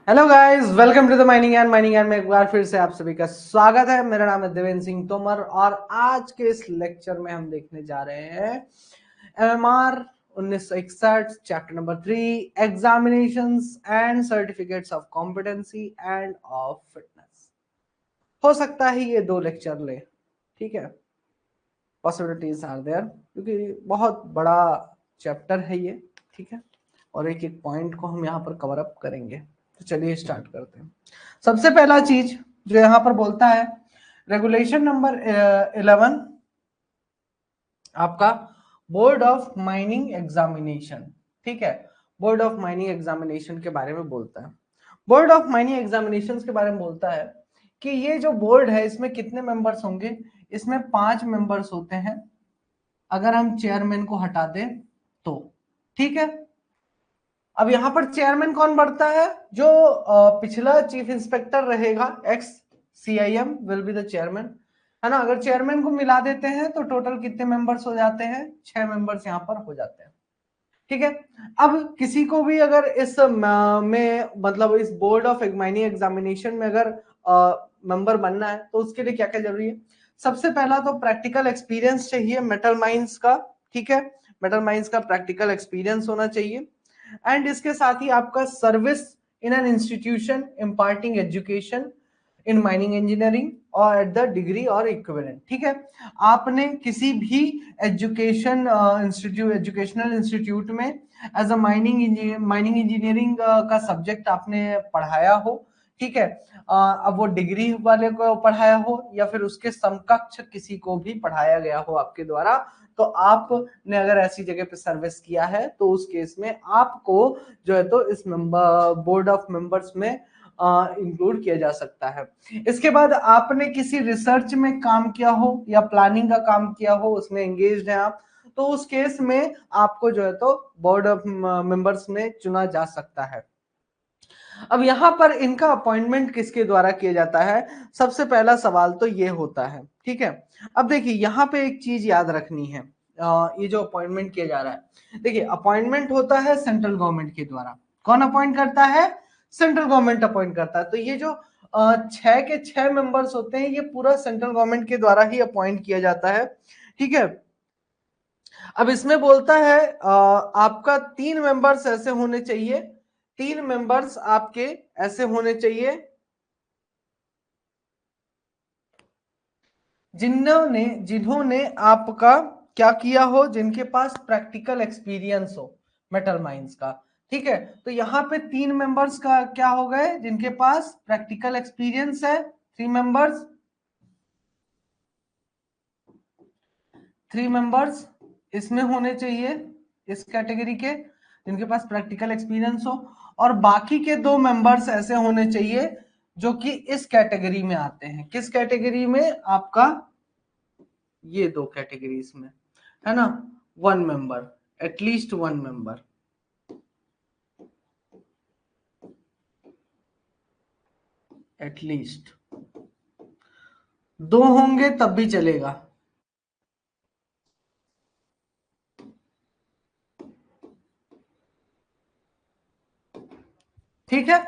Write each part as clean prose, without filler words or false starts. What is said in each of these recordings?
Hello guys, welcome to the mining and में एक बार फिर से आप सभी का स्वागत है। मेरा नाम है देवेंद्र सिंह तोमर और आज के इस लेक्चर में हम देखने जा रहे हैं MMR 1961 chapter number 3 examinations and certificates of competency end of fitness. हो सकता है ये दो लेक्चर ले, ठीक है, पॉसिबिलिटीज आर देयर, क्योंकि बहुत बड़ा चैप्टर है ये, ठीक है, और एक एक पॉइंट को हम यहाँ पर कवर अप करेंगे। तो चलिए स्टार्ट करते हैं। सबसे पहला चीज जो यहाँ पर बोलता है, रेगुलेशन नंबर 11 आपका बोर्ड ऑफ माइनिंग एग्जामिनेशन, ठीक है, बोर्ड ऑफ माइनिंग एग्जामिनेशन के बारे में बोलता है। बोर्ड ऑफ माइनिंग एग्जामिनेशन के बारे में बोलता है कि ये जो बोर्ड है इसमें कितने मेंबर्स होंगे। इसमें 5 मेंबर्स होते हैं अगर हम चेयरमैन को हटा दें तो, ठीक है। अब यहां पर चेयरमैन कौन बढ़ता है? जो पिछला चीफ इंस्पेक्टर रहेगा, x CIM will be the chairman, है ना। अगर चेयरमैन को मिला देते हैं तो टोटल कितने मेंबर्स हो जाते हैं? 6 मेंबर्स यहां पर हो जाते हैं, ठीक है। अब किसी को भी अगर इस में मतलब इस बोर्ड ऑफ माइनिंग एग्जामिनेशन में अगर मेंबर बनना है तो उसके लिए क्या क्या जरूरी है? सबसे पहला तो प्रैक्टिकल एक्सपीरियंस चाहिए मेटल माइंस का, ठीक है, मेटल माइंस का प्रैक्टिकल एक्सपीरियंस होना चाहिए। एंड इसके साथ ही आपका service in an institution imparting education in mining engineering और एट द डिग्री और इक्विवेलेंट, ठीक है। आपने किसी भी एजुकेशन इंस्टीट्यूट एजुकेशनल इंस्टीट्यूट में एज अ माइनिंग इंजीनियरिंग का सब्जेक्ट आपने पढ़ाया हो, ठीक है। अब वो डिग्री वाले को पढ़ाया हो या फिर उसके समकक्ष किसी को भी पढ़ाया गया हो आपके द्वारा, तो आपने अगर ऐसी जगह पे सर्विस किया है तो उस केस में आपको जो है तो इस बोर्ड ऑफ मेंबर्स में इंक्लूड किया जा सकता है। इसके बाद आपने किसी रिसर्च में काम किया हो या प्लानिंग का काम किया हो, उसमें एंगेज्ड हैं आप, तो उस केस में आपको जो है तो बोर्ड ऑफ मेंबर्स में चुना जा सकता है। अब यहां पर इनका अपॉइंटमेंट किसके द्वारा किया जाता है? सबसे पहला सवाल तो ये होता है, ठीक है। अब देखिए यहां पे एक चीज याद रखनी है, ये जो अपॉइंटमेंट किया जा रहा है, देखिए अपॉइंटमेंट होता है सेंट्रल गवर्नमेंट के द्वारा। कौन अपॉइंट करता है? सेंट्रल गवर्नमेंट अपॉइंट करता है। तो ये जो 6 के 6 मेंबर्स होते हैं ये पूरा सेंट्रल गवर्नमेंट के द्वारा ही अपॉइंट किया जाता है, ठीक है। अब इसमें बोलता है आपका 3 मेंबर्स ऐसे होने चाहिए, 3 मेंबर्स आपके ऐसे होने चाहिए जिन्होंने आपका क्या किया हो, जिनके पास प्रैक्टिकल एक्सपीरियंस हो मेटल माइंस का, ठीक है। तो यहाँ पे 3 मेंबर्स का क्या हो गए? जिनके पास प्रैक्टिकल एक्सपीरियंस है, 3 मेंबर्स, 3 मेंबर्स इसमें होने चाहिए, इस कैटेगरी के जिनके पास प्रैक्टिकल एक्सपीरियंस हो। और बाकी के 2 मेंबर्स ऐसे होने चाहिए जो कि इस कैटेगरी में आते हैं। किस कैटेगरी में? आपका ये 2 कैटेगरीज में, है ना। 1 मेंबर, एटलीस्ट 1 मेंबर, एटलीस्ट 2 होंगे तब भी चलेगा, ठीक है।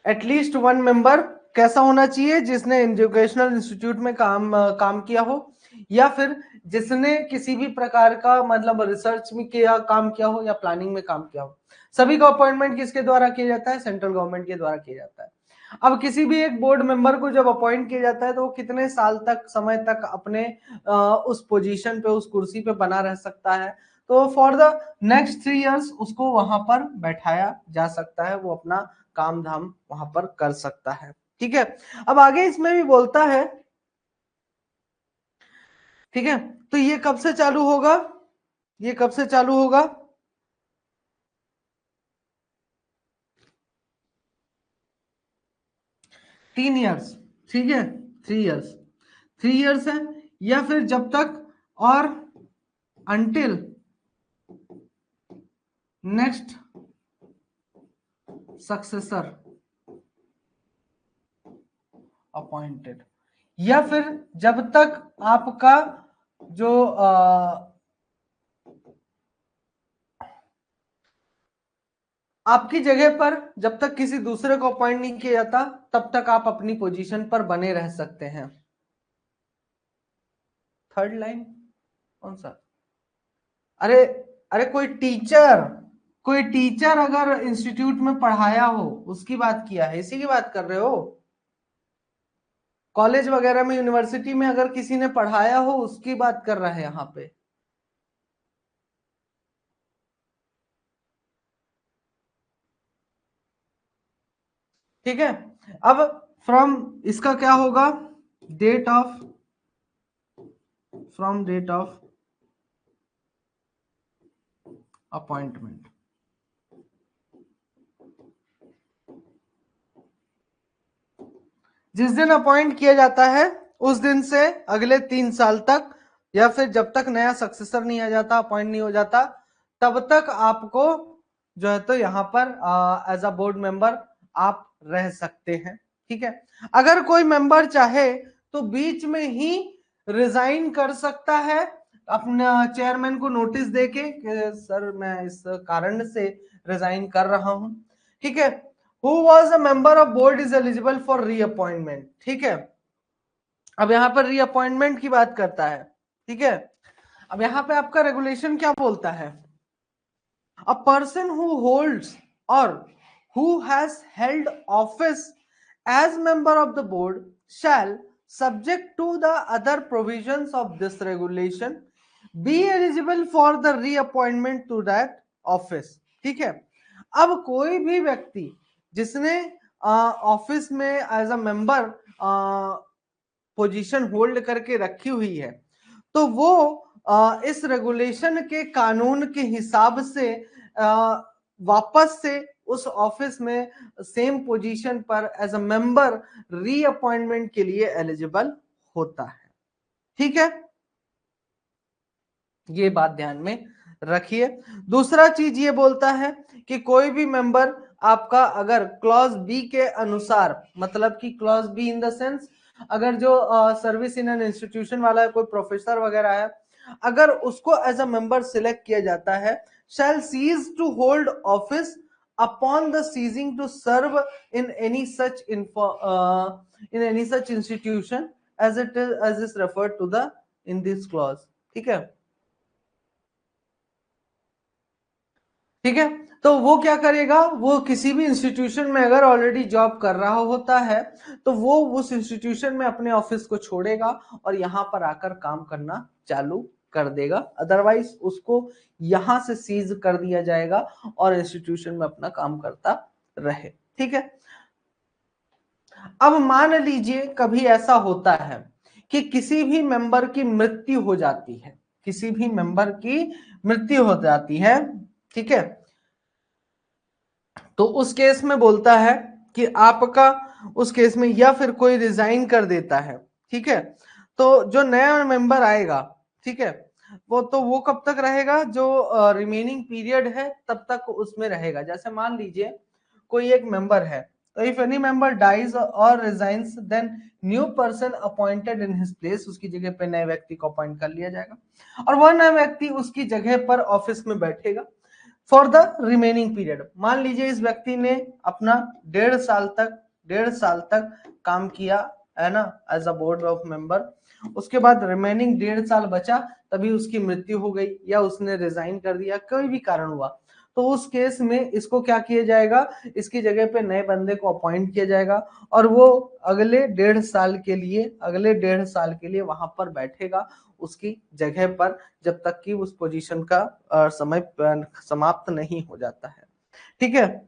एटलीस्ट 1 मेंबर कैसा होना चाहिए? जिसने एजुकेशनल इंस्टीट्यूट में काम किया हो या फिर जिसने किसी भी प्रकार का मतलब रिसर्च में किया काम किया हो या प्लानिंग में काम किया हो। सभी का अपॉइंटमेंट किसके द्वारा किया जाता है? सेंट्रल गवर्नमेंट के द्वारा किया जाता है। अब किसी भी एक बोर्ड मेंबर को जब अपॉइंट किया जाता है तो वो कितने साल तक समय तक अपने उस पोजीशन पे उस कुर्सी पे बना रह सकता है? तो फॉर द नेक्स्ट 3 इयर्स उसको वहां पर बैठाया जा सकता है, वो अपना काम धाम वहां पर कर सकता है, ठीक है। अब आगे इसमें भी बोलता है, ठीक है, तो ये कब से चालू होगा? ये कब से चालू होगा? 3 इयर्स, ठीक है, 3 इयर्स, 3 इयर्स है, या फिर जब तक और अंटिल नेक्स्ट सक्सेसर अपॉइंटेड, या फिर जब तक आपका जो आपकी जगह पर जब तक किसी दूसरे को अपॉइंट नहीं किया जाता तब तक आप अपनी पोजीशन पर बने रह सकते हैं। थर्ड लाइन कौन सा? अरे अरे कोई टीचर अगर इंस्टीट्यूट में पढ़ाया हो उसकी बात किया है, इसी की बात कर रहे हो। कॉलेज वगैरह में यूनिवर्सिटी में अगर किसी ने पढ़ाया हो उसकी बात कर रहा है यहाँ पे। ठीक है, अब फ्रॉम इसका क्या होगा? Date of, from date of appointment. जिस दिन अपॉइंट किया जाता है उस दिन से अगले 3 साल तक, या फिर जब तक नया सक्सेसर नहीं आ जाता, अपॉइंट नहीं हो जाता, तब तक आपको जो है तो यहाँ पर एज अ बोर्ड मेंबर आप रह सकते हैं। ठीक है, अगर कोई मेंबर चाहे तो बीच में ही रिजाइन कर सकता है, अपना चेयरमैन को नोटिस देके कि सर मैं इस कारण से रिजाइन कर रहा हूं। ठीक है, Who was a member of board is eligible for reappointment। ठीक है, अब यहां पर रीअपॉइंटमेंट की बात करता है। ठीक है, अब यहां पे आपका रेगुलेशन क्या बोलता है? A person who holds or who has held office as member of the board shall, subject to the other provisions of this regulation, be eligible for the reappointment to that office। ठीक है, अब कोई भी व्यक्ति जिसने office में as a member position hold करके रखी हुई है, तो वो इस रेगुलेशन के कानून के हिसाब से वापस से उस ऑफिस में सेम पोजीशन पर एज अ मेंबर रीअपॉइंटमेंट के लिए एलिजिबल होता है। ठीक है, ये बात ध्यान में रखिए। दूसरा चीज ये बोलता है कि कोई भी मेंबर आपका अगर क्लॉज बी के अनुसार, मतलब कि clause be in the sense, अगर जो सर्विस इन एन इंस्टीट्यूशन वाला है, कोई प्रोफेसर वगैरह है, अगर उसको एज अ मेंबर सिलेक्ट किया जाता है, shall cease to hold office upon the ceasing to serve in any such institution as it is referred to the in this clause। ठीक है, ठीक है, तो वो क्या करेगा? वो किसी भी इंस्टीट्यूशन में अगर ऑलरेडी जॉब कर रहा होता है तो वो उस इंस्टीट्यूशन में अपने ऑफिस को छोड़ेगा और यहां पर आकर काम करना चालू कर देगा, अदरवाइज उसको यहां से सीज कर दिया जाएगा और इंस्टीट्यूशन में अपना काम करता रहे। ठीक है, अब मान लीजिए कभी ऐसा होता है कि किसी भी मेंबर की मृत्यु हो जाती है, किसी भी मेंबर की मृत्यु हो जाती है। ठीक है, तो उस केस में बोलता है कि आपका उस केस में, या फिर कोई रिजाइन कर देता है। ठीक है, तो जो नया मेंबर आएगा, ठीक है, वो कब तक रहेगा? जो रिमेनिंग पीरियड है तब तक उसमें रहेगा। जैसे मान लीजिए कोई एक मेंबर है, तो इफ एनी मेंबर डाइज और resigns then new person appointed in his place, उसकी जगह पे नए व्यक्ति को अपॉइंट कर लिया जाएगा और वह नया व्यक्ति उसकी जगह पर ऑफिस में बैठेगा फॉर द रिमेनिंग पीरियड। मान लीजिए इस व्यक्ति ने अपना 1.5 साल तक काम किया है ना as a board of member, उसके बाद रिमेनिंग 1.5 साल बचा, तभी उसकी मृत्यु हो गई या उसने रिजाइन कर दिया, कोई भी कारण हुआ, तो उस केस में इसको क्या किया जाएगा? इसकी जगह पे नए बंदे को अपॉइंट किया जाएगा और वो अगले 1.5 साल के लिए वहां पर बैठेगा उसकी जगह पर, जब तक कि उस पोजीशन का समय समाप्त नहीं हो जाता है। ठीक है,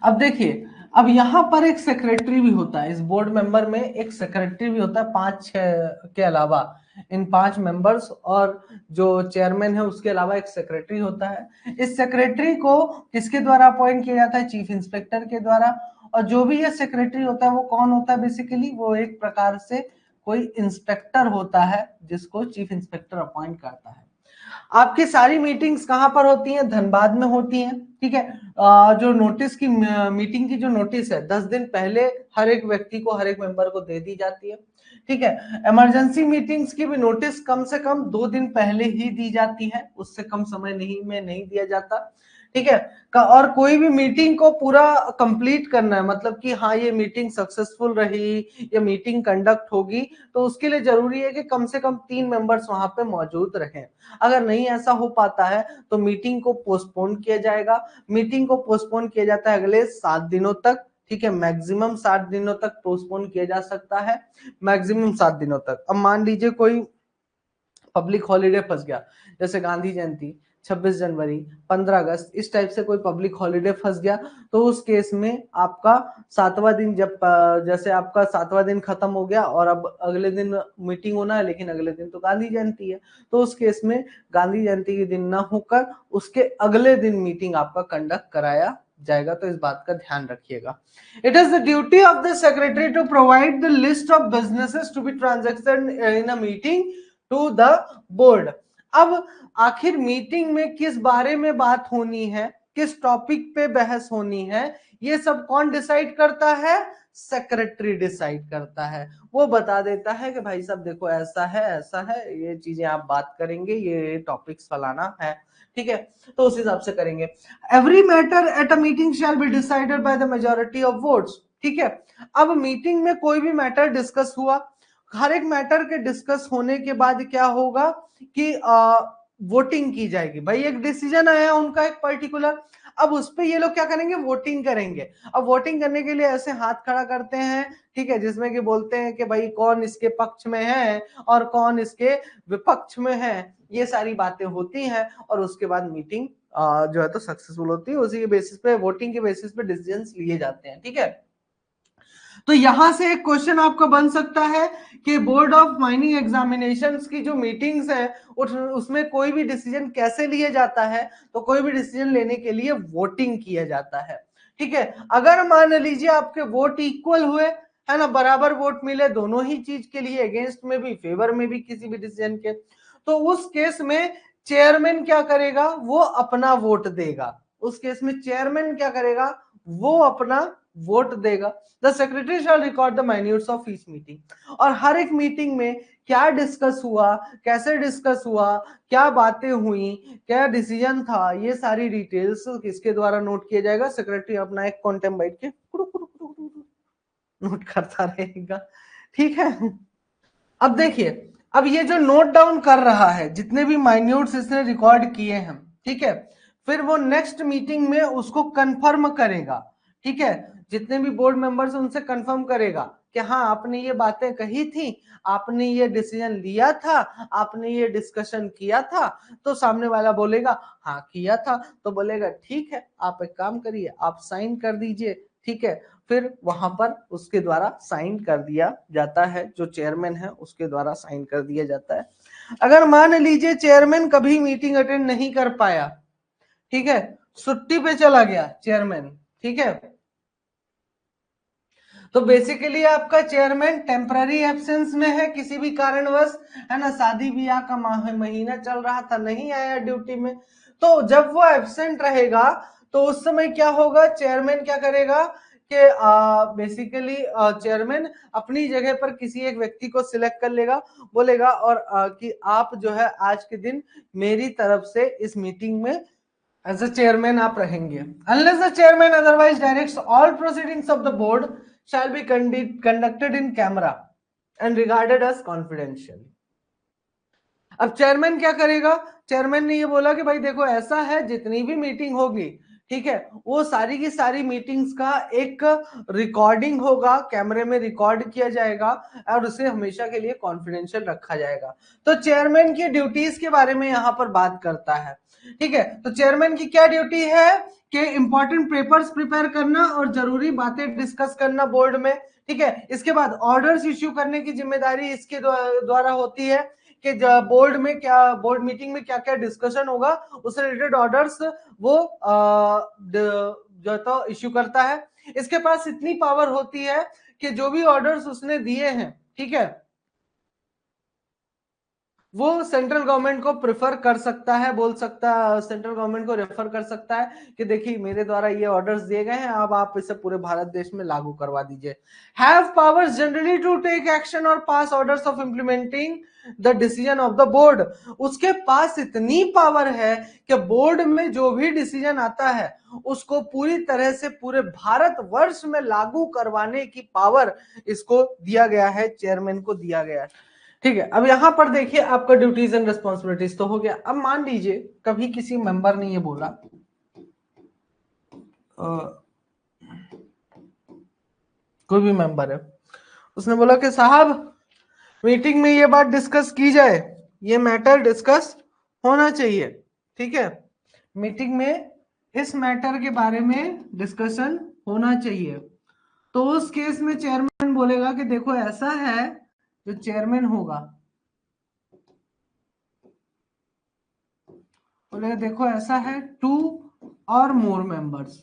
अब देखिए, अब यहाँ पर एक सेक्रेटरी भी होता है, इस बोर्ड मेंबर में एक सेक्रेटरी भी होता है, 5-6 के अलावा, इन 5 मेंबर्स और जो चेयरमैन है उसके अलावा एक सेक्रेटरी होता है। इस सेक्रेटरी को किसके द्वारा अपॉइंट किया जाता है? चीफ इंस्पेक्टर के द्वारा। और जो भी ये सेक्रेटरी होता है वो कौन होता है? बेसिकली वो एक प्रकार से कोई इंस्पेक्टर होता है जिसको चीफ इंस्पेक्टर अपॉइंट करता है। आपकी सारी मीटिंग्स कहां पर होती हैं? धनबाद में होती हैं। ठीक है, जो नोटिस की मीटिंग की जो नोटिस है 10 दिन पहले हर एक व्यक्ति को, हर एक मेंबर को दे दी जाती है। ठीक है। इमरजेंसी मीटिंग्स की भी नोटिस कम से कम 2 दिन पहले ही दी जाती है, उससे कम समय नहीं दिया जाता, ठीक है। और कोई भी मीटिंग को पूरा कंप्लीट करना है, मतलब कि हाँ ये मीटिंग सक्सेसफुल रही, ये मीटिंग कंडक्ट होगी, तो उसके लिए जरूरी है कि कम से कम 3 मेंबर्स वहां पे मौजूद रहें। अगर नहीं ऐसा हो पाता है तो मीटिंग को पोस्टपोन किया जाएगा। मीटिंग को पोस्टपोन किया जाता है अगले 7 दिनों तक, ठीक है। मैक्सिमम 7 दिनों तक पोस्टपोन किया जा सकता है, मैक्सिमम 7 दिनों तक। अब मान लीजिए कोई पब्लिक हॉलीडे फंस गया, जैसे गांधी जयंती, 26 जनवरी, 15 अगस्त, इस टाइप से कोई पब्लिक हॉलीडे फंस गया, तो उस केस में आपका 7वां दिन, जब जैसे आपका 7वां दिन खत्म हो गया और अब अगले दिन मीटिंग होना है, लेकिन अगले दिन तो गांधी जयंती है, तो उस केस में गांधी जयंती के दिन ना होकर उसके अगले दिन मीटिंग आपका कंडक्ट कराया जाएगा। तो इस बात का ध्यान रखिएगा। It is the duty of the secretary to provide the list of businesses to be transaction in a meeting to the board. अब आखिर मीटिंग में किस बारे में बात होनी है, किस टॉपिक पे बहस होनी है, ये सब कौन डिसाइड करता है? सेक्रेटरी डिसाइड करता है। वो बता देता है कि भाई साहब देखो ऐसा है, ये चीजें आप बात करेंगे, ये टॉपिक्स फलाना है, ठीक है। तो उस हिसाब से करेंगे। Every matter at a meeting shall be decided by the majority of votes, ठीक है। अब मीटिंग में कोई भी मैटर डिस्कस हुआ, हर एक मैटर के डिस्कस होने के बाद क्या होगा कि वोटिंग की जाएगी। भाई एक डिसीजन आया उनका एक पर्टिकुलर, अब उस पे ये लोग क्या करेंगे? वोटिंग करेंगे। अब वोटिंग करने के लिए ऐसे हाथ खड़ा करते हैं, ठीक है, जिसमें कि बोलते हैं कि भाई कौन इसके पक्ष में है और कौन इसके विपक्ष में है, ये सारी बातें होती हैं। और उसके बाद मीटिंग जो है तो सक्सेसफुल होती है। उसी के बेसिस पे, वोटिंग के बेसिस पे डिसीजन लिए जाते हैं, ठीक है। तो यहां से एक क्वेश्चन आपका बन सकता है कि बोर्ड ऑफ माइनिंग एग्जामिनेशंस की जो मीटिंग्स है उसमें कोई भी डिसीजन कैसे लिया जाता है? तो कोई भी डिसीजन लेने के लिए वोटिंग किया जाता है, ठीक है। अगर मान लीजिए आपके वोट इक्वल हुए, है ना, बराबर वोट मिले दोनों ही चीज के लिए, अगेंस्ट में भी फेवर में भी किसी भी डिसीजन के, तो उस केस में चेयरमैन क्या करेगा? वो अपना वोट देगा। उस केस में चेयरमैन क्या करेगा? वो अपना वोट देगा। The secretary shall record the minutes of each meeting. और हर एक मीटिंग में क्या डिस्कस हुआ, कैसे डिस्कस हुआ, क्या बातें हुई, क्या डिसीजन था, ये सारी डिटेल्स किसके द्वारा नोट किया जाएगा? सेक्रेटरी अपना एक कॉन्टेम बैठ के नोट करता रहेगा, ठीक है। अब देखिए, अब ये जो नोट डाउन कर रहा है, जितने भी माइन्यूट्स इसने रिकॉर्ड किए हैं, ठीक है, फिर वो नेक्स्ट मीटिंग में उसको कंफर्म करेगा, ठीक है। जितने भी बोर्ड मेंबर्स उनसे कंफर्म करेगा कि हाँ आपने ये बातें कही थी, आपने ये डिसीजन लिया था, आपने ये डिस्कशन किया था। तो सामने वाला बोलेगा हाँ किया था, तो बोलेगा ठीक है, आप एक काम करिए, आप साइन कर दीजिए, ठीक है। फिर वहां पर उसके द्वारा साइन कर दिया जाता है, जो चेयरमैन है उसके द्वारा साइन कर दिया जाता है। अगर मान लीजिए चेयरमैन कभी मीटिंग अटेंड नहीं कर पाया, ठीक है, छुट्टी पे चला गया चेयरमैन, ठीक है, तो बेसिकली आपका चेयरमैन टेम्पररी एब्सेंस में है किसी भी कारणवश, है ना, शादी ब्याह का महीना चल रहा था, नहीं आया ड्यूटी में, तो जब वो एब्सेंट रहेगा तो उस समय क्या होगा? चेयरमैन क्या करेगा कि बेसिकली चेयरमैन अपनी जगह पर किसी एक व्यक्ति को सिलेक्ट कर लेगा, बोलेगा और कि आप जो है आज के दिन मेरी तरफ से इस मीटिंग में एज अ चेयरमैन आप रहेंगे। Unless the chairman otherwise directs all proceedings of the board shall be conducted in camera and regarded as confidential। अब चेयरमैन क्या करेगा? चेयरमैन ने ये बोला कि भाई देखो ऐसा है, जितनी भी मीटिंग होगी, ठीक है, वो सारी की सारी मीटिंग्स का एक रिकॉर्डिंग होगा, कैमरे में रिकॉर्ड किया जाएगा और उसे हमेशा के लिए कॉन्फिडेंशियल रखा जाएगा। तो चेयरमैन की ड्यूटीज के बारे में यहां पर बात करता है, ठीक है। तो चेयरमैन की क्या ड्यूटी है कि इंपॉर्टेंट पेपर्स प्रिपेयर करना और जरूरी बातें डिस्कस करना बोर्ड में, ठीक है। इसके बाद ऑर्डर्स इश्यू करने की जिम्मेदारी इसके द्वारा होती है कि बोर्ड में क्या, बोर्ड मीटिंग में क्या क्या डिस्कशन होगा, उससे रिलेटेड ऑर्डर्स वो जो तो इश्यू करता है। इसके पास इतनी पावर होती है कि जो भी ऑर्डर्स उसने दिए हैं, ठीक है, वो सेंट्रल गवर्नमेंट को प्रेफर कर सकता है, बोल सकता है, सेंट्रल गवर्नमेंट को रेफर कर सकता है कि देखिए मेरे द्वारा ये ऑर्डर्स दिए गए हैं, अब आप इसे पूरे भारत देश में लागू करवा दीजिए। Have powers generally to take action और pass orders of implementing the decision of the board. उसके पास इतनी पावर है कि बोर्ड में जो भी डिसीजन आता है उसको पूरी तरह से पूरे भारत वर्ष में लागू करवाने की पावर इसको दिया गया है, चेयरमैन को दिया गया है। ठीक है, अब यहां पर देखिए आपका ड्यूटीज एंड रिस्पॉन्सिबिलिटीज तो हो गया। अब मान लीजिए कभी किसी मेंबर ने ये बोला, कोई भी मेंबर है, उसने बोला कि साहब मीटिंग में ये बात डिस्कस की जाए, ये मैटर डिस्कस होना चाहिए। ठीक है, मीटिंग में इस मैटर के बारे में डिस्कशन होना चाहिए। तो उस केस में चेयरमैन बोलेगा कि देखो ऐसा है, जो चेयरमैन होगा बोलेगा देखो ऐसा है, 2 और मोर मेंबर्स,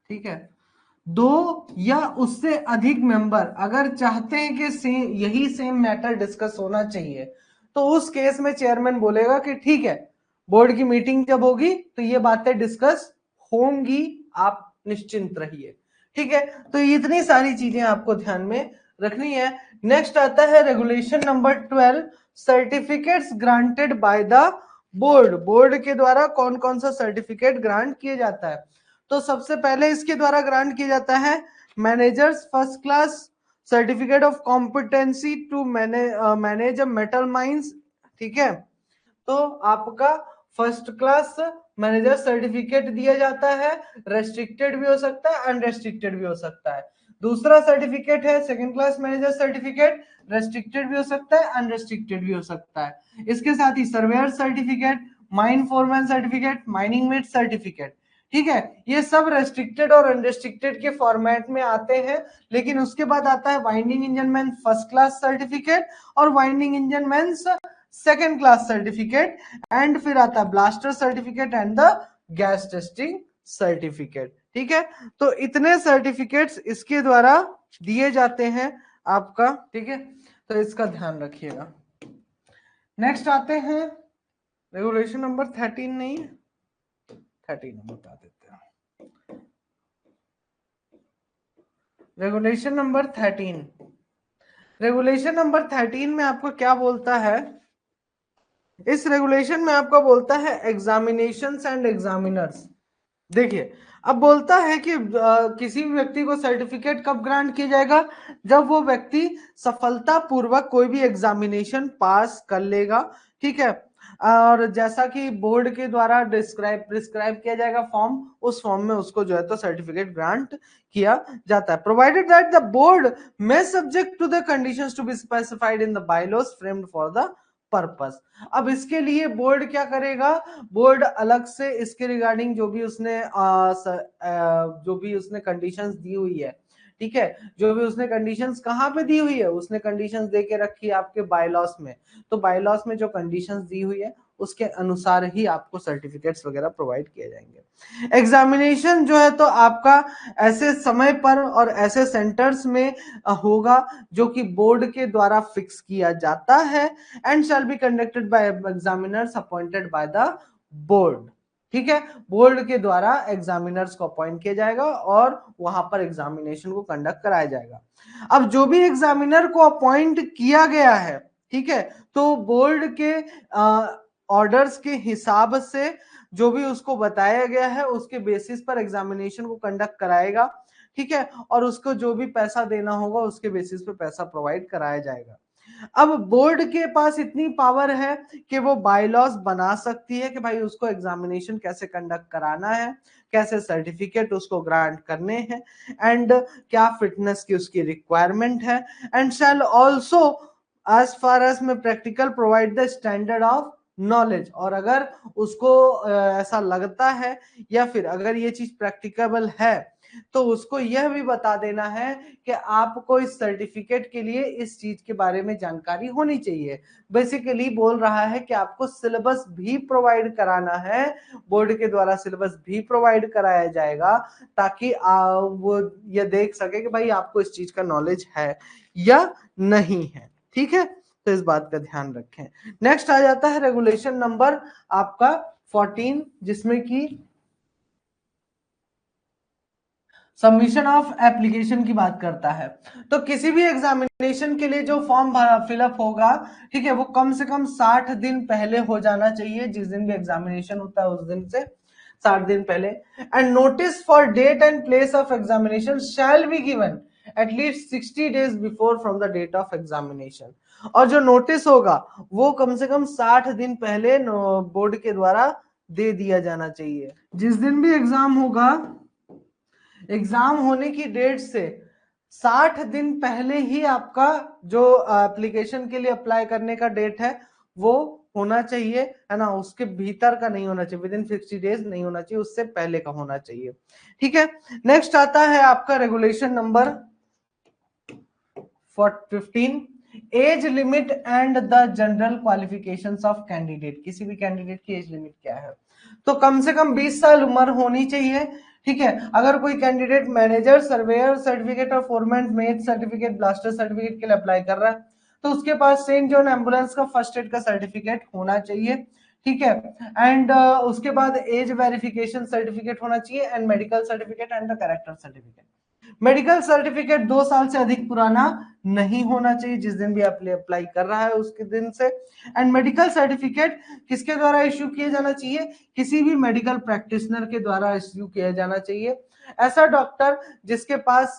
ठीक है, 2 या उससे अधिक मेंबर अगर चाहते हैं कि यही सेम मैटर डिस्कस होना चाहिए, तो उस केस में चेयरमैन बोलेगा कि ठीक है, बोर्ड की मीटिंग जब होगी तो ये बातें डिस्कस होंगी, आप निश्चिंत रहिए। ठीक है, तो इतनी सारी चीजें आपको ध्यान में रखनी है। नेक्स्ट आता है regulation number 12, certificates granted by the board. Board के द्वारा कौन कौन सा सर्टिफिकेट ग्रांट किया जाता है? तो सबसे पहले इसके द्वारा ग्रांट किया जाता है managers first class certificate of competency to manage metal mines. ठीक है, तो आपका फर्स्ट क्लास मैनेजर सर्टिफिकेट दिया जाता है, रेस्ट्रिक्टेड भी हो सकता है, अनरेस्ट्रिक्टेड भी हो सकता है। दूसरा सर्टिफिकेट है second class manager certificate, restricted भी हो सकता है, अनरेस्ट्रिक्टेड भी हो सकता है। इसके साथ ही surveyor certificate, mine foreman certificate, mining mate certificate. ठीक है, ये सब रेस्ट्रिक्टेड और अनरेस्ट्रिक्टेड के फॉर्मेट में आते हैं। लेकिन उसके बाद आता है winding engine man first class certificate और winding engine man second class certificate, and फिर आता है blaster certificate and the gas testing certificate. ठीक है, तो इतने सर्टिफिकेट्स इसके द्वारा दिए जाते हैं आपका। ठीक है, तो इसका ध्यान रखिएगा। नेक्स्ट आते हैं रेगुलेशन नंबर 13, नहीं 13 बता देते हैं। रेगुलेशन नंबर 13, रेगुलेशन नंबर 13 में आपको क्या बोलता है? इस रेगुलेशन में आपको बोलता है एग्जामिनेशंस एंड एग्जामिनर्स। देखिए, अब बोलता है कि किसी भी व्यक्ति को सर्टिफिकेट कब ग्रांट किया जाएगा? जब वो व्यक्ति सफलतापूर्वक कोई भी एग्जामिनेशन पास कर लेगा। ठीक है, और जैसा कि बोर्ड के द्वारा प्रिस्क्राइब किया जाएगा फॉर्म, उस फॉर्म में उसको जो है तो सर्टिफिकेट ग्रांट किया जाता है, प्रोवाइडेड दैट द बोर्ड में subject to the conditions to be specified in the bylaws framed for the purpose. अब इसके लिए बोर्ड क्या करेगा? बोर्ड अलग से इसके रिगार्डिंग जो भी उसने कंडीशंस दी हुई है, ठीक है, जो भी उसने कंडीशंस कहां पे दी हुई है, उसने कंडीशंस दे के रखी है आपके बायलॉस में। तो बायलॉस में जो कंडीशंस दी हुई है उसके अनुसार ही आपको सर्टिफिकेट्स वगैरह प्रोवाइड किए जाएंगे। एग्जामिनेशन जो है तो आपका ऐसे समय पर और ऐसे सेंटर्स में होगा जो कि बोर्ड के द्वारा फिक्स किया जाता है, and shall be conducted by examiners appointed by the board. ठीक है, बोर्ड के द्वारा एग्जामिनर्स को अपॉइंट किया जाएगा और वहां पर एग्जामिनेशन को कंडक्ट कराया जाएगा। अब जो भी एग्जामिनर को अपॉइंट किया गया है, ठीक है, तो बोर्ड के ऑर्डर्स के हिसाब से जो भी उसको बताया गया है उसके बेसिस पर एग्जामिनेशन को कंडक्ट कराएगा। ठीक है, और उसको जो भी पैसा देना होगा उसके बेसिस पे पैसा प्रोवाइड कराया जाएगा। अब बोर्ड के पास इतनी पावर है कि वो बायलॉज बना सकती है कि भाई उसको एग्जामिनेशन कैसे कंडक्ट कराना है, कैसे सर्टिफिकेट उसको ग्रांट करने हैं, एंड क्या फिटनेस की उसकी रिक्वायरमेंट है, and shall also as far as may practical provide the standard of knowledge. और अगर उसको ऐसा लगता है या फिर अगर ये चीज प्रैक्टिकेबल है तो उसको यह भी बता देना है कि आपको इस सर्टिफिकेट के लिए इस चीज के बारे में जानकारी होनी चाहिए। बेसिकली बोल रहा है कि आपको सिलेबस भी प्रोवाइड कराना है, बोर्ड के द्वारा सिलेबस भी प्रोवाइड कराया जाएगा ताकि वो ये देख सके कि भाई आपको इस चीज का नॉलेज है या नहीं है। ठीक है, तो इस बात का ध्यान रखें। नेक्स्ट आ जाता है रेगुलेशन नंबर आपका 14, जिसमें कि सबमिशन ऑफ एप्लीकेशन की बात करता है। तो किसी भी एग्जामिनेशन के लिए जो फॉर्म फिलअप होगा, ठीक है, वो कम से कम 60 दिन पहले हो जाना चाहिए। जिस दिन भी एग्जामिनेशन होता है उस दिन से 60 दिन पहले। And notice for date and place of examination shall be given at least 60 days before from the date of examination. और जो नोटिस होगा वो कम से कम 60 दिन पहले बोर्ड के द्वारा दे दिया जाना चाहिए। जिस दिन भी एग्जाम होगा, एग्जाम होने की डेट से 60 दिन पहले ही आपका जो एप्लीकेशन के लिए अप्लाई करने का डेट है वो होना चाहिए, है ना। उसके भीतर का नहीं होना चाहिए, विद इन 60 डेज नहीं होना चाहिए, उससे पहले का होना चाहिए। ठीक है, नेक्स्ट आता है आपका regulation number 15, age limit and the general qualifications of candidate. किसी भी कैंडिडेट की एज लिमिट क्या है? तो कम से कम 20 साल उम्र होनी चाहिए। ठीक है, अगर कोई कैंडिडेट मैनेजर सर्वेयर सर्टिफिकेट और foreman mate certificate blaster certificate के लिए अप्लाई कर रहा है तो उसके पास सेंट जॉन एम्बुलेंस का फर्स्ट एड का सर्टिफिकेट होना चाहिए। ठीक है, एंड उसके बाद एज वेरिफिकेशन सर्टिफिकेट होना चाहिए and medical certificate and the character certificate. Medical certificate 2 साल से अधिक पुराना नहीं होना चाहिए जिस दिन भी आप अप्लाई कर रहा है उसके दिन से। एंड मेडिकल सर्टिफिकेट किसके द्वारा इश्यू किया जाना चाहिए? किसी भी मेडिकल प्रैक्टिशनर के द्वारा इश्यू किया जाना चाहिए। ऐसा डॉक्टर जिसके पास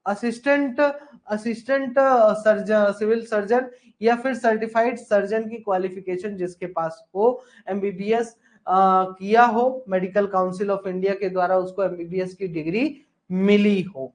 assistant assistant surgeon, civil surgeon या फिर सर्टिफाइड सर्जन की क्वालिफिकेशन जिसके पास हो, एमबीबीएस किया हो, मेडिकल काउंसिल ऑफ इंडिया के द्वारा उसको एमबीबीएस की डिग्री मिली हो।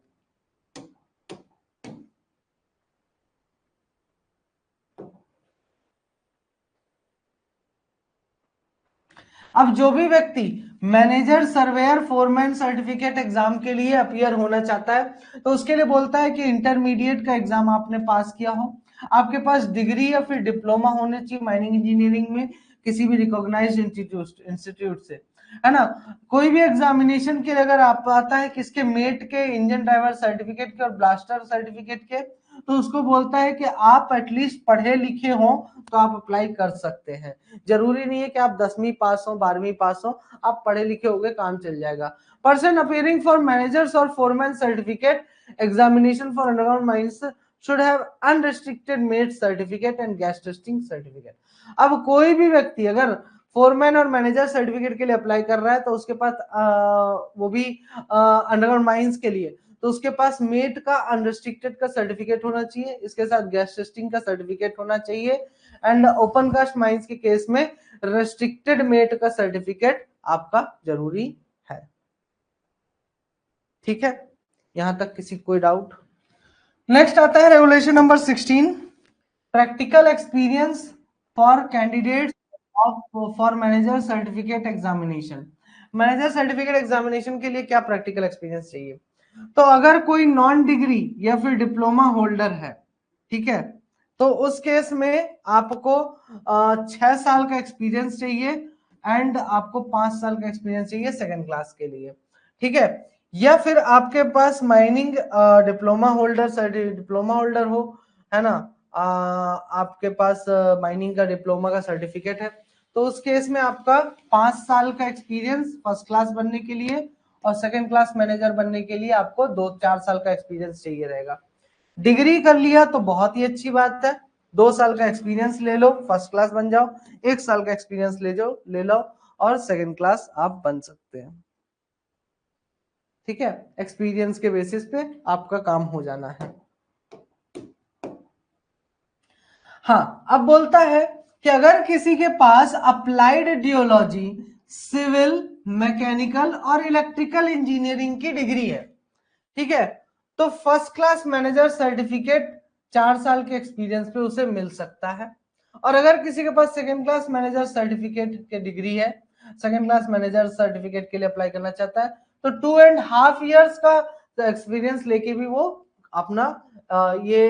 अब जो भी व्यक्ति manager surveyor foreman certificate exam के लिए अपीयर होना चाहता है तो उसके लिए बोलता है कि इंटरमीडिएट का एग्जाम आपने पास किया हो, आपके पास डिग्री या फिर डिप्लोमा होने चाहिए माइनिंग इंजीनियरिंग में किसी भी रिकॉग्नाइज्ड इंस्टीट्यूट से, है ना। कोई भी एग्जामिनेशन के लिए अगर आप आता है किसके मेट के, इंजन ड्राइवर सर्टिफिकेट के और ब्लास्टर सर्टिफिकेट के, तो उसको बोलता है कि आप एटलीस्ट पढ़े लिखे हो तो आप अप्लाई कर सकते हैं। जरूरी नहीं है कि आप 10वीं पास हो, 12वीं पास हो, आप पढ़े लिखे होगे काम चल जाएगा। पर्सन अपियरिंग फॉर मैनेजर्स और foreman certificate examination for underground mines should have unrestricted mate certificate and gas testing certificate. अब कोई भी व्यक्ति अगर फोरमैन और मैनेजर सर्टिफिकेट के लिए अप्लाई कर रहा है तो उसके पास वो भी अंडरग्राउंड माइंस के लिए, तो उसके पास मेट का अनरिस्ट्रिक्टेड का सर्टिफिकेट होना चाहिए, इसके साथ गैस टेस्टिंग का सर्टिफिकेट होना चाहिए एंड ओपन कास्ट माइंस के केस में रेस्ट्रिक्टेड मेट का सर्टिफिकेट आपका जरूरी है। ठीक है, यहां तक किसी कोई डाउट? नेक्स्ट आता है regulation number 16, practical experience for candidates of for manager certificate examination. Manager certificate examination के लिए क्या प्रैक्टिकल एक्सपीरियंस चाहिए? तो अगर कोई नॉन डिग्री या फिर डिप्लोमा होल्डर है, ठीक है, तो उस केस में आपको 6 साल का एक्सपीरियंस चाहिए एंड आपको 5 साल का एक्सपीरियंस चाहिए सेकंड क्लास के लिए। ठीक है, या फिर आपके पास माइनिंग डिप्लोमा होल्डर हो, है ना, आपके पास माइनिंग का डिप्लोमा का सर्टिफिकेट है, तो उस केस में आपका 5 साल का एक्सपीरियंस फर्स्ट क्लास बनने के लिए और सेकंड क्लास मैनेजर बनने के लिए आपको 2-4 साल का एक्सपीरियंस चाहिए रहेगा। डिग्री कर लिया तो बहुत ही अच्छी बात है, 2 साल का एक्सपीरियंस ले लो, फर्स्ट क्लास बन जाओ, 1 साल का एक्सपीरियंस ले लो और सेकंड क्लास आप बन सकते हैं। ठीक है, एक्सपीरियंस के बेसिस पे आपका काम हो जाना है। हाँ, अब बोलता है कि अगर किसी के पास अप्लाइड जियोलॉजी, सिविल, मैकेनिकल और इलेक्ट्रिकल इंजीनियरिंग की डिग्री है, ठीक है, तो फर्स्ट क्लास मैनेजर सर्टिफिकेट 4 साल के एक्सपीरियंस पे उसे मिल सकता है। और अगर किसी के पास सेकंड क्लास मैनेजर सर्टिफिकेट की डिग्री है, सेकंड क्लास मैनेजर सर्टिफिकेट के लिए अप्लाई करना चाहता है, तो 2.5 years का एक्सपीरियंस लेके भी वो अपना ये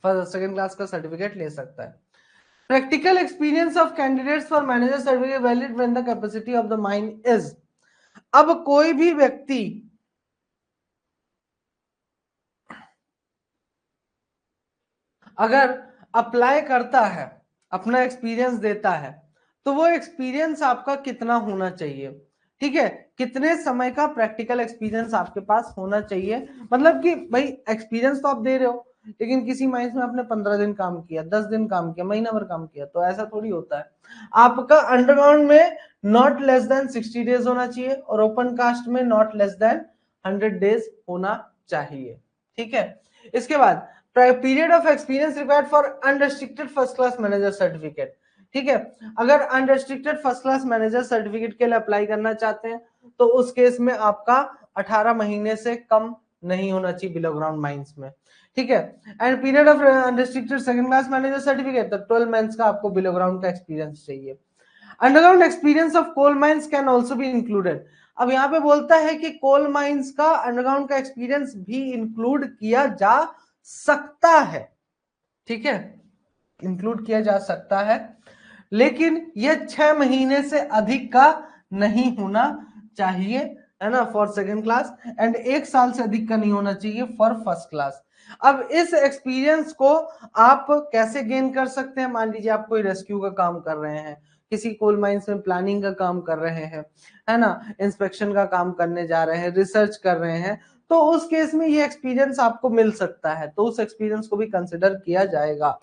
सेकंड क्लास का सर्टिफिकेट ले सकता है। Practical experience of candidates for manager certificate valid when the capacity of the mine is. अब कोई भी व्यक्ति अगर अप्लाई करता है, अपना एक्सपीरियंस देता है, तो वो एक्सपीरियंस आपका कितना होना चाहिए, ठीक है, कितने समय का प्रैक्टिकल एक्सपीरियंस आपके पास होना चाहिए। मतलब कि भाई एक्सपीरियंस तो आप दे रहे हो, लेकिन किसी माइंस में आपने 15 दिन काम किया, 10 दिन काम किया, महीना भर काम किया, तो ऐसा थोड़ी होता है। आपका अंडरग्राउंड में नॉट लेस देन 60 डेज होना चाहिए और ओपन कास्ट में नॉट लेस देन 100 डेज होना चाहिए, ठीक है। इसके बाद period of experience required for unrestricted first class manager certificate, ठीक है। अगर unrestricted first class manager certificate के लिए अप्लाई करना चाहते हैं तो उस केस में आपका 18 महीने से कम नहीं होना चाहिए बिलो ग्राउंड माइंस में, ठीक है। And period of unrestricted second class manager certificate, तो 12 मंथ्स का आपको बिलो ग्राउंड का एक्सपीरियंस चाहिए। Underground experience of coal mines can also be included. अब यहाँ पे बोलता है कि कोल माइंस का अंडरग्राउंड का एक्सपीरियंस भी इंक्लूड किया जा सकता है, ठीक है, इंक्लूड किया जा सकता है, लेकिन यह 6 महीने से अधिक का नहीं होना चाहिए, है ना, फॉर सेकंड क्लास, एंड 1 साल से अधिक का नहीं होना चाहिए फॉर फर्स्ट क्लास। अब इस एक्सपीरियंस को आप कैसे गेन कर सकते हैं? मान लीजिए आप कोई रेस्क्यू का काम कर रहे हैं, किसी कोल माइंस में प्लानिंग का काम कर रहे हैं, है ना, इंस्पेक्शन का काम करने जा रहे हैं, रिसर्च कर रहे हैं, तो उस केस में ये एक्सपीरियंस आपको मिल सकता है, तो उस एक्सपीरियंस को भी कंसिडर किया जाएगा।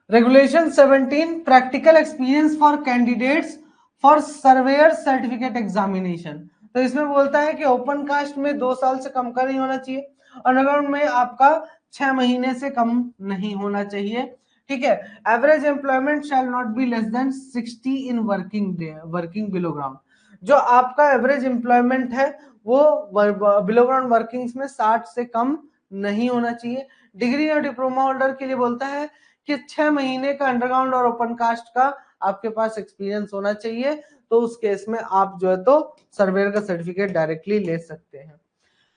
Regulation 17 practical experience for candidates for surveyor certificate examination. तो इसमें बोलता है कि ओपन कास्ट में 2 साल से कम का नहीं होना चाहिए, अंडरग्राउंड में आपका 6 महीने से कम नहीं होना चाहिए, ठीक है। Average employment shall not be less than 60 in working day, working below ground. जो आपका एवरेज एम्प्लॉयमेंट है वो बिलो ग्राउंड वर्किंग्स में 60 से कम नहीं होना चाहिए। डिग्री और डिप्लोमा होल्डर के लिए बोलता है कि 6 महीने का अंडरग्राउंड और ओपन कास्ट का आपके पास एक्सपीरियंस होना चाहिए, तो उस केस में आप जो है तो सर्वेयर का सर्टिफिकेट डायरेक्टली ले सकते हैं।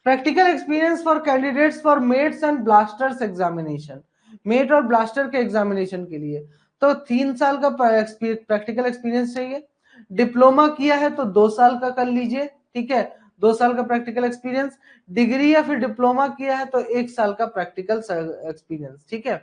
Practical experience for candidates for mates and blasters examination, mate और ब्लास्टर के एग्जामिनेशन के लिए तो 3 साल का प्रैक्टिकल एक्सपीरियंस चाहिए। डिप्लोमा किया है तो 2 साल का कर लीजिए, ठीक है, 2 साल का प्रैक्टिकल एक्सपीरियंस। डिग्री या फिर डिप्लोमा किया है तो 1 साल का प्रैक्टिकल एक्सपीरियंस, ठीक है,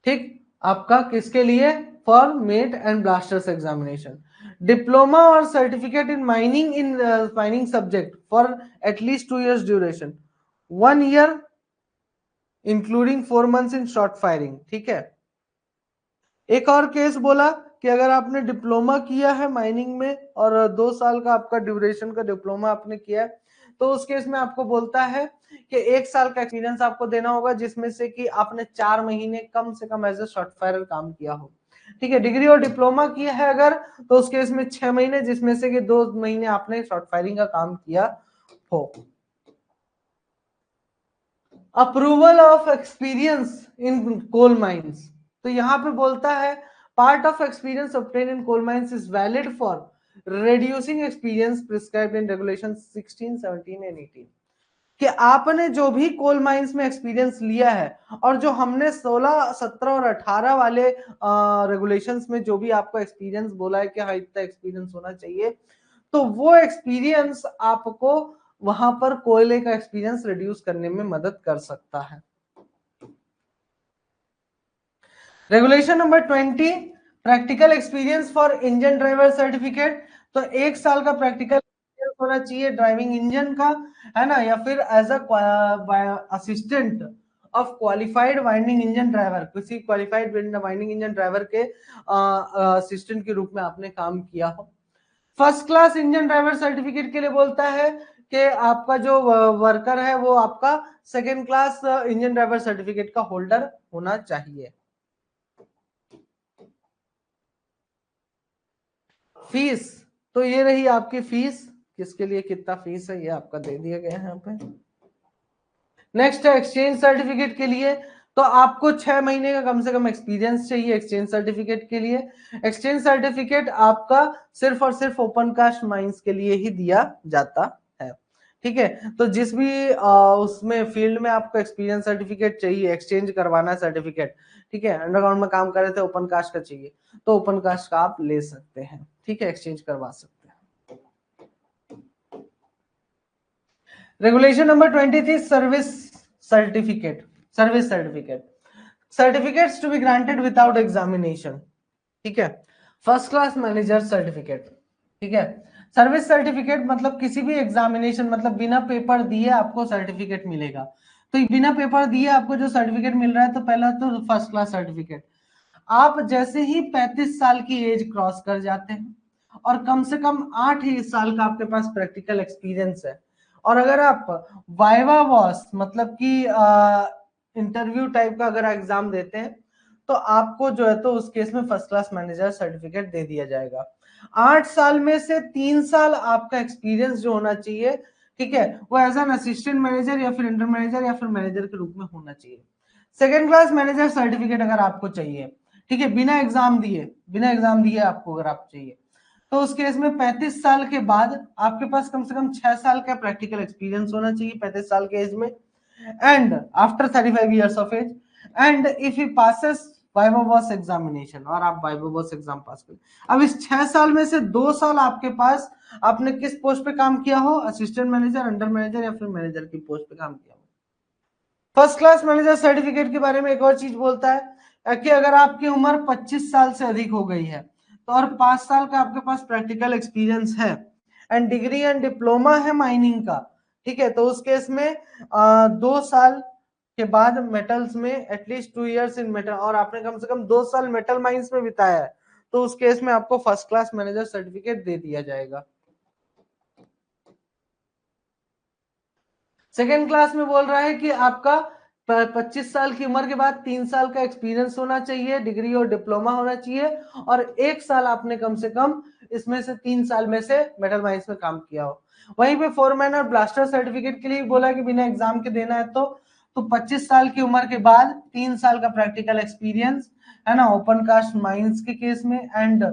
ठीक। आपका किसके लिए? For mate and blasters examination. Diploma और certificate in mining subject for at least 2 years duration, 1 year including 4 months in short firing, ठीक है। एक और केस बोला कि अगर आपने डिप्लोमा किया है माइनिंग में और 2 साल का आपका ड्यूरेशन का डिप्लोमा आपने किया है, तो उस केस में आपको बोलता है कि 1 साल का एक्सपीरियंस आपको देना होगा, जिसमें से कि आपने 4 महीने कम से कम एज ए शॉर्ट फायरर काम किया हो, ठीक है। डिग्री और डिप्लोमा किया है अगर, तो उस केस में 6 महीने, जिसमें से कि 2 महीने आपने शॉर्ट फायरिंग का काम किया हो। Approval of experience in coal mines, तो यहां पे बोलता है part of experience obtain in coal mines is valid for reducing experience prescribed in regulation 16, 17 and 18। कि आपने जो भी कोल माइंस में एक्सपीरियंस लिया है और जो हमने 16, 17 और 18 वाले रेगुलेशंस में जो भी आपको एक्सपीरियंस बोला है कि हाँ इतना एक्सपीरियंस होना चाहिए, तो वो एक्सपीरियंस आपको वहां पर कोयले का एक्सपीरियंस रिड्यूस करने में मदद कर सकता है। Regulation number 20 practical experience for engine driver certificate, तो 1 साल का प्रैक्टिकल होना चाहिए ड्राइविंग इंजन का, है ना, या फिर as assistant of qualified winding engine driver, किसी क्वालिफाइड वाइंडिंग इंजन ड्राइवर के असिस्टेंट के रूप में आपने काम किया हो। First class engine driver certificate के लिए बोलता है कि आपका जो वर्कर है वो आपका second class engine driver certificate का होल्डर होना चाहिए। फीस, तो ये रही आपकी फीस, किसके लिए कितना फीस है ये आपका दे दिया गया है यहाँ पे। नेक्स्ट है एक्सचेंज सर्टिफिकेट के लिए, तो आपको 6 महीने का कम से कम एक्सपीरियंस चाहिए एक्सचेंज सर्टिफिकेट के लिए। एक्सचेंज सर्टिफिकेट आपका सिर्फ और सिर्फ ओपन कास्ट माइंस के लिए ही दिया जाता है, ठीक है। तो जिस भी उसमें फील्ड में आपको एक्सपीरियंस सर्टिफिकेट चाहिए, एक्सचेंज करवाना सर्टिफिकेट, ठीक है, अंडरग्राउंड में काम कर रहे थे, ओपन कास्ट का चाहिए, तो ओपन कास्ट का आप ले सकते हैं, ठीक है, एक्सचेंज करवा सकते हैं। Regulation number 23 service certificate, service certificate, certificates to be granted without examination, ठीक है। फर्स्ट क्लास मैनेजर सर्टिफिकेट, ठीक है। सर्विस सर्टिफिकेट मतलब किसी भी एग्जामिनेशन, मतलब बिना पेपर दिए आपको सर्टिफिकेट मिलेगा। तो बिना पेपर दिए आपको जो सर्टिफिकेट मिल रहा है, तो पहला तो फर्स्ट क्लास सर्टिफिकेट। आप जैसे ही 35 साल की एज क्रॉस कर जाते हैं और कम से कम 8 ही साल का आपके पास प्रैक्टिकल एक्सपीरियंस है, और अगर आप वाइवा वॉस मतलब कि इंटरव्यू टाइप का अगर एग्जाम देते हैं, तो आपको जो है तो उस केस में फर्स्ट क्लास मैनेजर सर्टिफिकेट दे दिया जाएगा। 8 साल में से 3 साल आपका एक्सपीरियंस जो होना चाहिए, ठीक है, वो एज एन असिस्टेंट मैनेजर या फिर इंटर मैनेजर या फिर मैनेजर के रूप में होना चाहिए। सेकेंड क्लास मैनेजर सर्टिफिकेट अगर आपको चाहिए, ठीक है, बिना एग्जाम दिए, बिना एग्जाम दिए आपको अगर आप चाहिए, तो उस केस में 35 साल के बाद आपके पास कम से कम 6 साल का प्रैक्टिकल एक्सपीरियंस होना चाहिए 35 साल के एज में, and after 35 years of age, and if he passes viva voce examination, और आप वाइवा वॉस एग्जाम पास करें। अब इस 6 साल में से 2 साल आपके पास आपने किस पोस्ट पे काम किया हो, असिस्टेंट मैनेजर, अंडर मैनेजर या फिर मैनेजर की पोस्ट पे काम किया हो। फर्स्ट क्लास मैनेजर सर्टिफिकेट के बारे में एक और चीज बोलता है कि अगर आपकी उम्र 25 साल से अधिक हो गई है, तो और 5 साल का आपके पास प्रैक्टिकल एक्सपीरियंस है, एंड डिग्री एंड डिप्लोमा है माइनिंग का, ठीक है, तो उस केस में 2 साल के बाद मेटल्स में एटलीस्ट 2 years इन मेटल, और आपने कम से कम 2 साल मेटल माइंस में बिताया है, तो उस केस में आपको फर्स्ट क्लास मैनेजर सर्टिफिकेट दे दिया जाएगा। सेकेंड क्लास में बोल रहा है कि आपका 25 साल की उम्र के बाद 3 साल का एक्सपीरियंस होना चाहिए, डिग्री और डिप्लोमा होना चाहिए, और 1 साल आपने कम से कम इसमें से 3 साल में से मेटल माइंस में काम किया हो। वहीं पे फोरमैन और ब्लास्टर सर्टिफिकेट के लिए बोला कि बिना एग्जाम के देना है, तो 25 साल की उम्र के बाद 3 साल का प्रैक्टिकल एक्सपीरियंस है ना ओपन कास्ट माइंस के केस में, एंड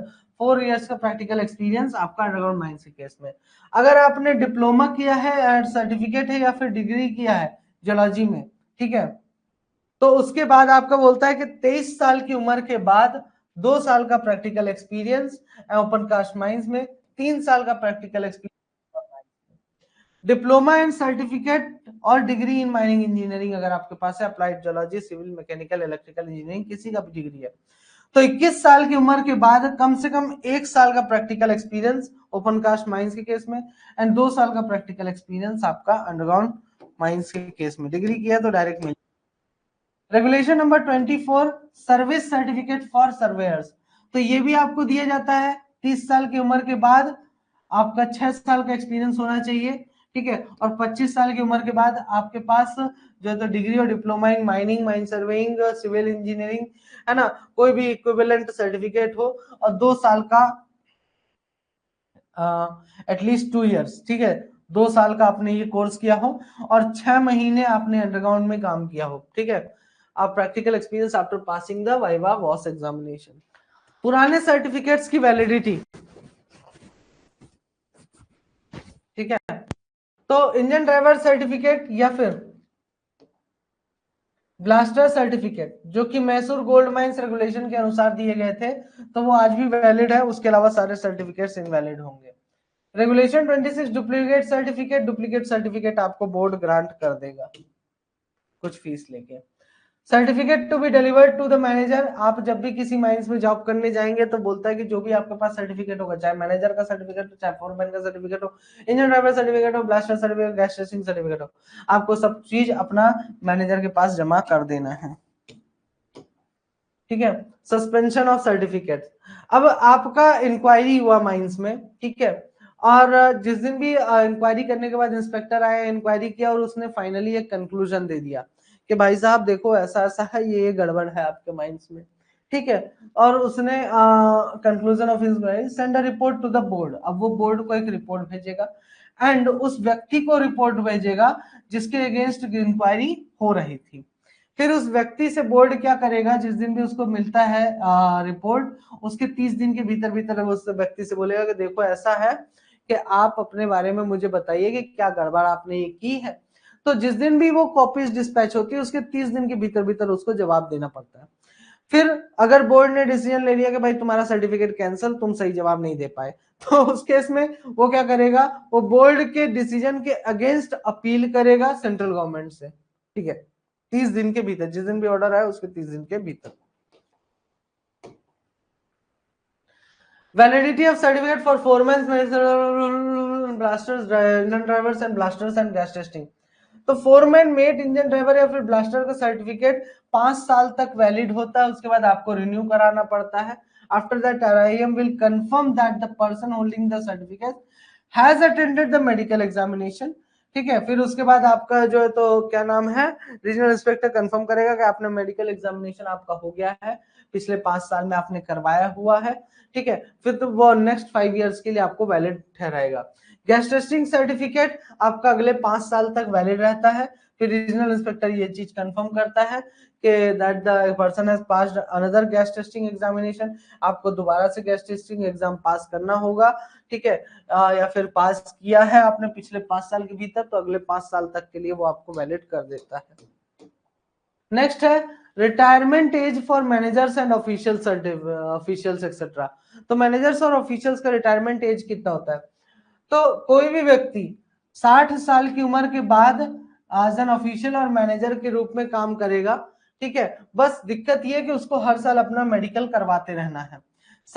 4 years का प्रैक्टिकल एक्सपीरियंस आपका अंडरग्राउंड माइंस के केस में। अगर आपने डिप्लोमा किया है, सर्टिफिकेट है या फिर डिग्री किया है जियोलॉजी में, ठीक है, तो उसके बाद आपका बोलता है कि 23 साल की उम्र के बाद 2 साल का practical experience open cast mines में, 3 साल का practical experience diploma and certificate और डिग्री इन माइनिंग इंजीनियरिंग अगर आपके पास है, applied geology, civil, mechanical, electrical engineering, किसी का भी डिग्री है, तो 21 साल की उम्र के बाद कम से कम 1 साल का practical experience open cast mines के केस में, एंड 2 साल का प्रैक्टिकल एक्सपीरियंस आपका अंडरग्राउंड माइंस के केस में। डिग्री किया तो डायरेक्ट मिल। Regulation number 24 service certificate for surveyors, तो ये भी आपको दिया जाता है 30 साल की उम्र के बाद आपका 6 साल का एक्सपीरियंस होना चाहिए, ठीक है, और 25 साल की उम्र के बाद आपके पास जो है तो डिग्री और diploma in mining, mine surveying, civil engineering, है ना, कोई भी इक्विवेलेंट सर्टिफिकेट हो, और 2 साल का एटलीस्ट 2 years, ठीक है, 2 साल का आपने ये कोर्स किया हो और 6 महीने आपने अंडरग्राउंड में काम किया हो, ठीक है, आप practical experience after passing the viva voce examination. पुराने सर्टिफिकेट्स की वैलिडिटी, ठीक है, तो इंजन ड्राइवर सर्टिफिकेट या फिर ब्लास्टर सर्टिफिकेट जो कि मैसूर गोल्ड माइंस रेगुलेशन के अनुसार दिए गए थे, तो वो आज भी वैलिड है, उसके अलावा सारे सर्टिफिकेट्स इनवैलिड होंगे। रेगुलेशन 26 डुप्लीकेट सर्टिफिकेट आपको बोर्ड ग्रांट कर देगा कुछ फीस लेके। Certificate to be delivered to the manager, आप जब भी किसी माइंस में जॉब करने जाएंगे तो बोलता है कि जो भी आपके पास सर्टिफिकेट होगा, चाहे मैनेजर का सर्टिफिकेट हो, चाहे फोरमैन का सर्टिफिकेट हो, इंजन ड्राइवर सर्टिफिकेट हो, blaster certificate, gas testing certificate हो, आपको सब चीज अपना मैनेजर के पास जमा कर देना है, ठीक है। सस्पेंशन ऑफ सर्टिफिकेट, अब आपका इंक्वायरी हुआ माइंस में, ठीक है, और जिस दिन भी इंक्वायरी करने के बाद इंस्पेक्टर आया, इंक्वायरी किया और उसने फाइनली एक कंक्लूजन दे दिया कि भाई साहब देखो ऐसा ऐसा है, ये गड़बड़ है आपके माइंस में, ठीक है, और उसने conclusion of inquiry send a report to the board, अब वो बोर्ड को एक रिपोर्ट भेजेगा एंड उस व्यक्ति को रिपोर्ट भेजेगा जिसके अगेंस्ट इंक्वायरी हो रही थी। फिर उस व्यक्ति से बोर्ड क्या करेगा, जिस दिन भी उसको मिलता है रिपोर्ट, उसके 30 दिन के भीतर भीतर उस व्यक्ति से बोलेगा कि देखो ऐसा है कि आप अपने बारे में मुझे बताइए कि क्या गड़बड़ आपने ये की है। तो जिस दिन भी वो कॉपीज डिस्पैच होती है उसके 30 दिन के भीतर भीतर उसको जवाब देना पड़ता है। फिर अगर बोर्ड ने डिसीजन ले लिया कि भाई तुम्हारा सर्टिफिकेट कैंसिल, तुम सही जवाब नहीं दे पाए, तो उस केस में वो क्या करेगा, वो बोर्ड के डिसीजन के अगेंस्ट अपील करेगा सेंट्रल गवर्नमेंट से, ठीक है, 30 दिन के भीतर, जिस दिन भी ऑर्डर आए उसके 30 दिन के भीतर। Validity of certificate for foreman blasters, engine drivers and blasters and gas testing. तो फोरमैन, मेट, इंजन ड्राइवर या फिर ब्लास्टर का सर्टिफिकेट 5 साल तक वैलिड होता है, उसके बाद आपको रिन्यू कराना पड़ता है। After that RIM will confirm that the person holding the certificate has attended the medical examination, ठीक है। फिर उसके बाद आपका जो है तो क्या नाम है, रीजनल इंस्पेक्टर कंफर्म करेगा कि आपने मेडिकल एग्जामिनेशन आपका हो गया है, पिछले 5 साल में आपने करवाया हुआ है, ठीक है। फिर तो वो नेक्स्ट 5 इयर्स के लिए आपको वैलिड ठहराएगा। गैस टेस्टिंग सर्टिफिकेट आपका अगले 5 साल तक वैलिड रहता है। फिर रीजनल इंस्पेक्टर ये चीज कंफर्म करता है कि that the person has passed another gas testing examination, आपको दोबारा से गैस टेस्टिंग एग्जाम पास करना होगा, ठीक है, या फिर पास किया है आपने पिछले 5 साल के भीतर, तो अगले 5 साल तक के लिए वो आपको वैलिड कर देता है। नेक्स्ट है retirement age for managers and officials etcetera. तो मैनेजर्स और ऑफिशियल्स का रिटायरमेंट एज कितना होता है, तो कोई भी व्यक्ति 60 साल की उम्र के बाद एज एन ऑफिशियल और मैनेजर के रूप में काम करेगा, ठीक है। बस दिक्कत ये है कि उसको हर साल अपना मेडिकल करवाते रहना है।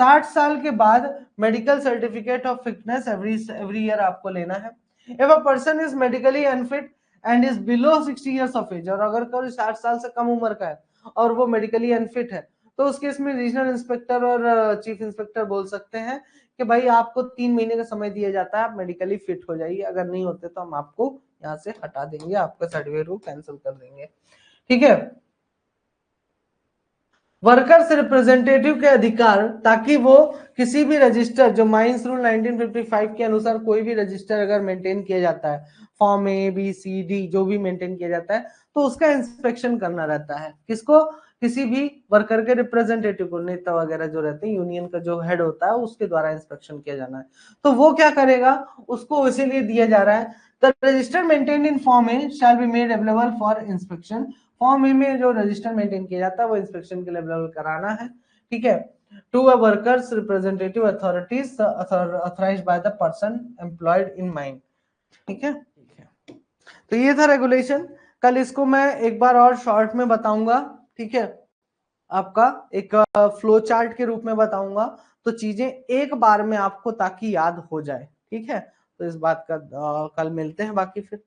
60 साल के बाद medical certificate of fitness every year आपको लेना है। If a person is medically unfit and is below 60 years of age, और अगर कोई 60 साल से कम उम्र का है और वो मेडिकली अनफिट है, तो उस केस में रीजनल इंस्पेक्टर और चीफ इंस्पेक्टर बोल सकते हैं कि भाई आपको 3 महीने का समय दिया जाता है, आप मेडिकली फिट हो जाइए, अगर नहीं होते तो हम आपको यहाँ से हटा देंगे, आपका सर्टिफिकेट को कैंसिल कर देंगे, ठीक है। वर्कर्स रिप्रेजेंटेटिव के अधिकार, ताकि वो किसी भी रजिस्टर, जो माइंस रूल 1955 के अनुसार कोई भी रजिस्टर अगर मेंटेन किया जाता है, फॉर्म ABCD जो भी मेंटेन किया जाता है, तो उसका इंस्पेक्शन करना रहता है। किसको, किसी भी वर्कर के रिप्रेजेंटेटिव को, नेता वगैरह जो रहते हैं, यूनियन का जो हेड होता है उसके द्वारा इंस्पेक्शन किया जाना है। तो वो क्या करेगा, उसको इसीलिए दिया जा रहा है, the register maintained in form A shall be made available for inspection. Form A में जो रजिस्टर मेंटेन किया जाता है वो इंस्पेक्शन के लिए अवेलेबल कराना है, ठीक है, to a workers representative authorities authorised by the person employed in mine, ठीक है। तो ये था रेगुलेशन। कल इसको मैं एक बार और शॉर्ट में बताऊंगा, ठीक है, आपका एक फ्लो चार्ट के रूप में बताऊंगा, तो चीजें एक बार में आपको ताकि याद हो जाए, ठीक है। तो इस बात का कल मिलते हैं बाकी फिर।